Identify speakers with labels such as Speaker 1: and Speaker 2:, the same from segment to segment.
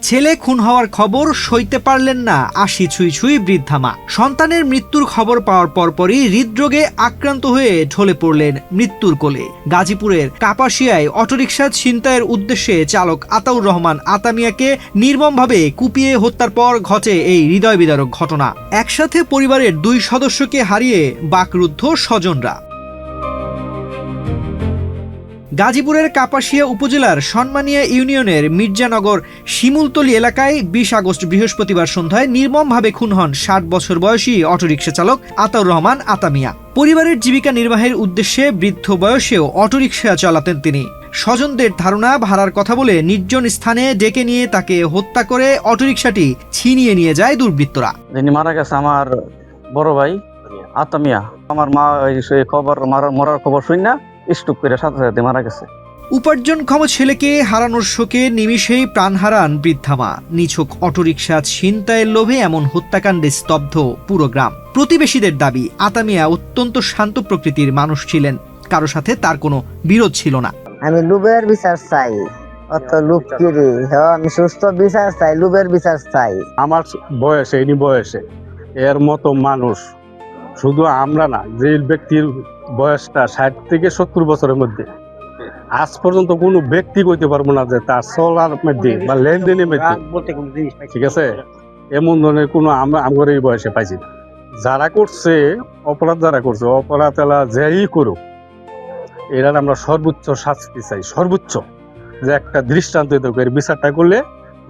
Speaker 1: ছেলে খুন হওয়ার খবর সইতে পারলেন না ৮০ ছুঁই ছুঁই বৃদ্ধা মা। সন্তানের মৃত্যুর খবর পাওয়ার পরপরই হৃদরোগে আক্রান্ত হয়ে ঢলে পড়লেন মৃত্যুর কোলে। গাজীপুরের কাপাসিয়ায় অটোরিকশা ছিনতাইয়ের উদ্দেশ্যে চালক আতাউর রহমান আতামিয়াকে নির্মমভাবে কুপিয়ে হত্যার পর ঘটে এই হৃদয় বিদারক ঘটনা। একসাথে পরিবারের ২ সদস্যকে হারিয়ে বাকরুদ্ধ স্বজনরা। গাজীপুরের কাপাসিয়া উপজেলার সনমানিয়া ইউনিয়নের মির্জানগর শিমুলতলী এলাকায় ২০ আগস্ট বৃহস্পতিবার সন্ধ্যায় নির্মমভাবে খুন হন ৬০ বছর বয়সী অটোরিকশা চালক আতাউর রহমান আতামিয়া। পরিবারের জীবিকা নির্বাহের উদ্দেশ্যে বৃদ্ধ বয়সেও অটোরিকশা চালাতেন তিনি। স্বজনদের ধারণা ভাড়ার কথা বলে নির্জন স্থানে ডেকে নিয়ে তাকে হত্যা করে অটোরিকশাটি ছিনিয়ে নিয়ে যায় দুর্বৃত্তরা।
Speaker 2: যিনি মারা গেছে আমার বড় ভাই আতামিয়া। আমার মা মরার খবর শুনি না স্ট্রোক করে সাথে সাথে মারা গেছে।
Speaker 1: উপার্জনক্ষম ছেলেকে হারানোর শোকে নিমিষেই প্রাণ হারান বৃদ্ধা মা। নিছক অটোরিকশা ছিনতাইয়ের লোভে এমন হত্যাকাণ্ডে স্তব্ধ পুরো গ্রাম। প্রতিবেশীদের দাবি, আতামিয়া অত্যন্ত শান্ত প্রকৃতির মানুষ ছিলেন, কারো সাথে তার কোনো বিরোধ ছিল না।
Speaker 3: আমি লুবের বিচার চাই, অত লুপ কিরে, আমি সুস্থ বিচার চাই, লুবের বিচার চাই।
Speaker 4: আমার বয়সে ইনি বয়সে এর মতো মানুষ শুধু আমরা না, যে ব্যক্তির বয়সটা ৬০ থেকে ৭০ বছরের মধ্যে, আজ পর্যন্ত কোনো ব্যক্তি কইতে পারবো না যে তার চলার মধ্যে বা লেনদেনের মধ্যে, ঠিক আছে, এমন ধরনের কোনো আমরা এই বয়সে পাইছি না। যারা করছে অপরাধ, অপরাধ এলা যেই করুক, এরা আমরা সর্বোচ্চ শাস্তি চাই, সর্বোচ্চ যে একটা দৃষ্টান্ত এর বিচারটা করলে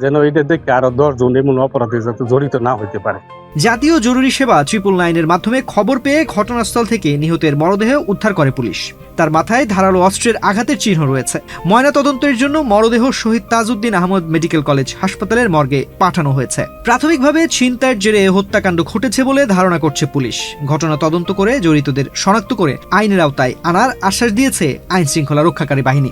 Speaker 4: যেন এটা দেখে আরো ১০ জন এমন অপরাধে যাতে জড়িত না হইতে পারে।
Speaker 1: জাতীয় জরুরি সেবা 999-এর মাধ্যমে খবর পেয়ে ঘটনাস্থল থেকে নিহতের মরদেহ উদ্ধার করে পুলিশ। তার মাথায় ধারালো অস্ত্রের আঘাতের চিহ্ন রয়েছে। ময়নাতদন্তের জন্য মরদেহ শহীদ তাজউদ্দিন আহমদ মেডিকেল কলেজ হাসপাতালের মর্গে পাঠানো হয়েছে। প্রাথমিকভাবে ছিনতাইয়ের জেরে হত্যাকাণ্ড ঘটেছে বলে ধারণা করছে পুলিশ। ঘটনা তদন্ত করে জড়িতদের শনাক্ত করে আইনের আওতায় আনার আশ্বাস দিয়েছে আইন শৃঙ্খলা রক্ষাকারী বাহিনী।